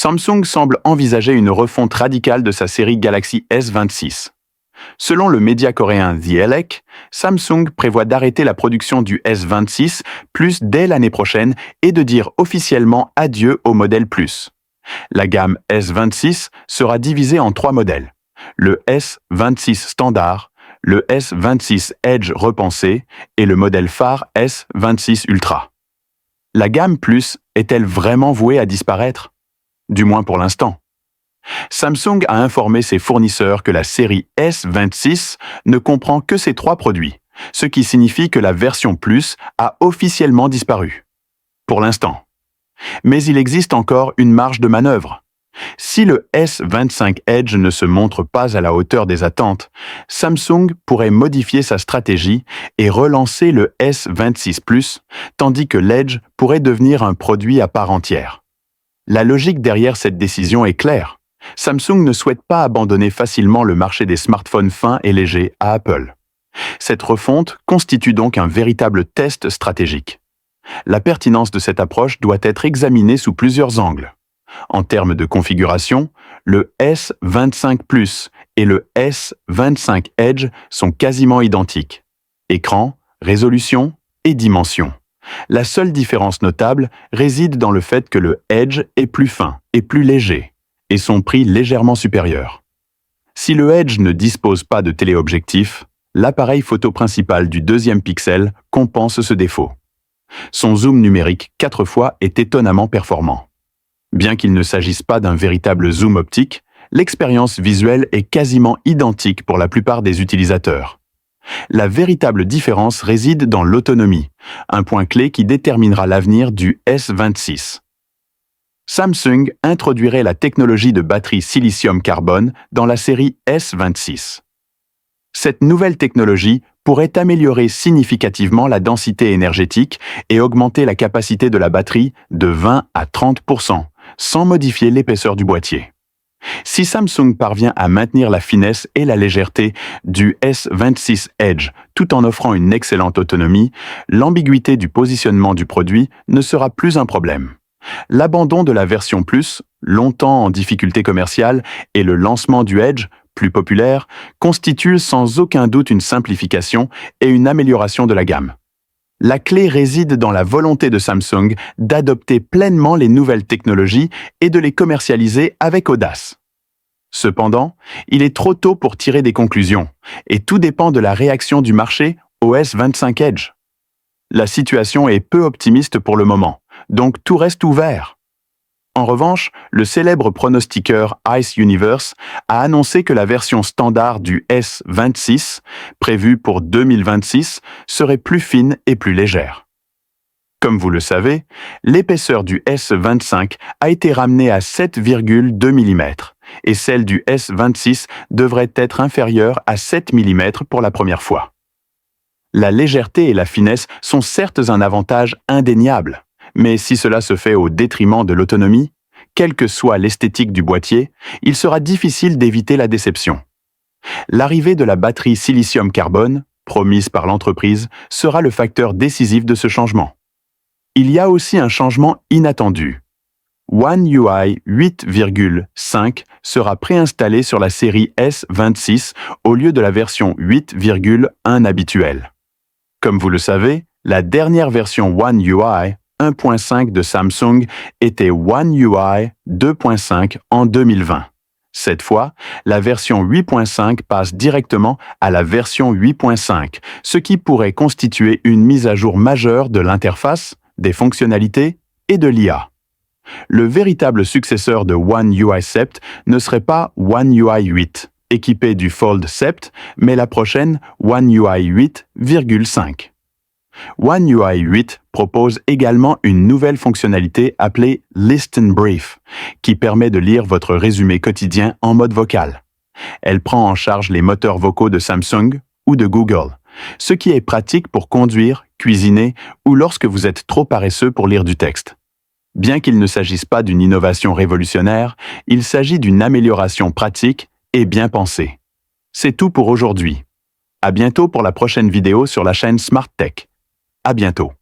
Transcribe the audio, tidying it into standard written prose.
Samsung semble envisager une refonte radicale de sa série Galaxy S26. Selon le média coréen The Elec, Samsung prévoit d'arrêter la production du S26 Plus dès l'année prochaine et de dire officiellement adieu au modèle Plus. La gamme S26 sera divisée en 3 modèles. Le S26 Standard, le S26 Edge repensé et le modèle phare S26 Ultra. La gamme Plus est-elle vraiment vouée à disparaître? Du moins pour l'instant. Samsung a informé ses fournisseurs que la série S26 ne comprend que ces 3 produits, ce qui signifie que la version Plus a officiellement disparu. Pour l'instant. Mais il existe encore une marge de manœuvre. Si le S25 Edge ne se montre pas à la hauteur des attentes, Samsung pourrait modifier sa stratégie et relancer le S26 Plus, tandis que l'Edge pourrait devenir un produit à part entière. La logique derrière cette décision est claire. Samsung ne souhaite pas abandonner facilement le marché des smartphones fins et légers à Apple. Cette refonte constitue donc un véritable test stratégique. La pertinence de cette approche doit être examinée sous plusieurs angles. En termes de configuration, le S25 Plus et le S25 Edge sont quasiment identiques. Écran, résolution et dimension. La seule différence notable réside dans le fait que le Edge est plus fin et plus léger, et son prix légèrement supérieur. Si le Edge ne dispose pas de téléobjectif, l'appareil photo principal du deuxième pixel compense ce défaut. Son zoom numérique 4 fois est étonnamment performant. Bien qu'il ne s'agisse pas d'un véritable zoom optique, l'expérience visuelle est quasiment identique pour la plupart des utilisateurs. La véritable différence réside dans l'autonomie, un point clé qui déterminera l'avenir du S26. Samsung introduirait la technologie de batterie silicium-carbone dans la série S26. Cette nouvelle technologie pourrait améliorer significativement la densité énergétique et augmenter la capacité de la batterie de 20 à 30%, sans modifier l'épaisseur du boîtier. Si Samsung parvient à maintenir la finesse et la légèreté du S26 Edge tout en offrant une excellente autonomie, l'ambiguïté du positionnement du produit ne sera plus un problème. L'abandon de la version Plus, longtemps en difficulté commerciale, et le lancement du Edge, plus populaire, constituent sans aucun doute une simplification et une amélioration de la gamme. La clé réside dans la volonté de Samsung d'adopter pleinement les nouvelles technologies et de les commercialiser avec audace. Cependant, il est trop tôt pour tirer des conclusions, et tout dépend de la réaction du marché au S25 Edge. La situation est peu optimiste pour le moment, donc tout reste ouvert. En revanche, le célèbre pronostiqueur Ice Universe a annoncé que la version standard du S26, prévue pour 2026, serait plus fine et plus légère. Comme vous le savez, l'épaisseur du S25 a été ramenée à 7,2 mm et celle du S26 devrait être inférieure à 7 mm pour la première fois. La légèreté et la finesse sont certes un avantage indéniable, mais si cela se fait au détriment de l'autonomie, quelle que soit l'esthétique du boîtier, il sera difficile d'éviter la déception. L'arrivée de la batterie silicium-carbone, promise par l'entreprise, sera le facteur décisif de ce changement. Il y a aussi un changement inattendu. One UI 8,5 sera préinstallé sur la série S26 au lieu de la version 8,1 habituelle. Comme vous le savez, la dernière version One UI 1.5 de Samsung était One UI 2.5 en 2020. Cette fois, la version 8.5 passe directement à la version 8.5, ce qui pourrait constituer une mise à jour majeure de l'interface, des fonctionnalités et de l'IA. Le véritable successeur de One UI 7 ne serait pas One UI 8, équipé du Fold 7, mais la prochaine One UI 8,5. One UI 8 propose également une nouvelle fonctionnalité appelée Listen Brief, qui permet de lire votre résumé quotidien en mode vocal. Elle prend en charge les moteurs vocaux de Samsung ou de Google, ce qui est pratique pour conduire, cuisiner ou lorsque vous êtes trop paresseux pour lire du texte. Bien qu'il ne s'agisse pas d'une innovation révolutionnaire, il s'agit d'une amélioration pratique et bien pensée. C'est tout pour aujourd'hui. À bientôt pour la prochaine vidéo sur la chaîne Smart Tech. À bientôt.